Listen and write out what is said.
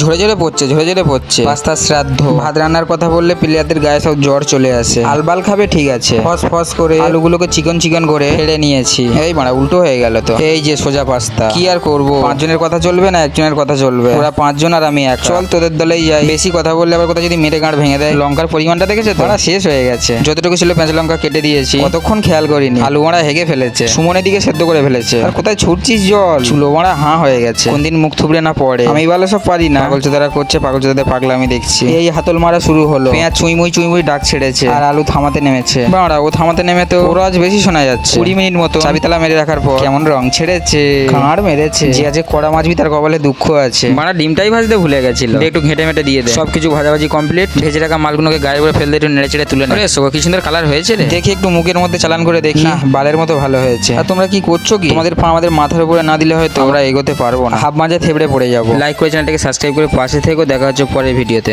ঝরে ঝরে পড়ছে পাস্তার শ্রাদ্ধ। ভাত রান্নার কথা বললে প্লেয়ারদের গায়ে সব জ্বর চলে আসে। আলবাল খাবে ঠিক আছে, ফস ফস করে আলুগুলোকে চিকন চিকন করে ফেড়ে নিয়েছি। এই মারা উল্টো হয়ে গেল তো। এই যে সোজা পাস্তা। কি আর করবো, 5 জনের কথা চলবে না 1 জনের কথা চলবে? ওরা 5 জন আর আমি এক। চল তোদের দলেই যাই। বেশি কথা বললে আবার কোথাও যদি মেরে গাঁড় ভেঙে দেয়। লঙ্কার পরিমাণটা দেখেছে তো, ওরা শেষ হয়ে গেছে। যতটুকু ছিল পেঁচা লঙ্কা কেটে দিয়েছি, কতক্ষণ খেয়াল করিনি। আলু মারা হেগে ফেলেছে, সুমনের দিকে সেদ্ধ করে ফেলেছে। আর কোথায় ছুটছিস জল? চুলো মারা হাঁ হয়ে গেছে। কোনদিন মুখ থুবড়ে না পড়ে। আমি ভালো সব পারি না। পাগল চোদারা করছে, পাগল চোদাদের পাগলা আমি দেখছি। এই হাতল মারা শুরু হলো। পেঁয়াজ চুইমুই ডাক ছেড়েছে আর আলু থামাতে নেমেছে। বাড়া ও থামাতে নেমে তো ওর আজ বেশি শোনা যাচ্ছে। 20 মিনিট মতো চাবিতালা মেরে রাখার পর কেমন রং ছেড়েছে, কাঁড় মেরেছে। যে আজকে কড়া মাছবি তার কপালে দুঃখ আছে। বাড়া ডিমটাই ভাজতে ভুলে গেছিল, একটু ঘেটে মেটে দিয়ে দে। সবকিছু ভাজাভাজি কমপ্লিট। ভেজে রাখা মালগুলোকে গায়ে করে ফেলতে একটু নেড়ে চেড়ে তুলে নেবে। কি সুন্দর কালার হয়েছে রে। দেখি একটু মুখের মধ্যে চালান করে দেখি। না, বালের মতো ভালো হয়েছে। আর তোমরা কি করছো কি? তোমাদের পা আমাদের মাথার উপরে না দিলে হয়তো আমরা এগোতে পারবো না। হাফ মাঝে থেবড়ে পড়ে যাবো। লাইক করে চ্যানেলটাকে সাবস্ক্রাইব করে পাশে থেকো। দেখা হচ্ছে পরের ভিডিওতে।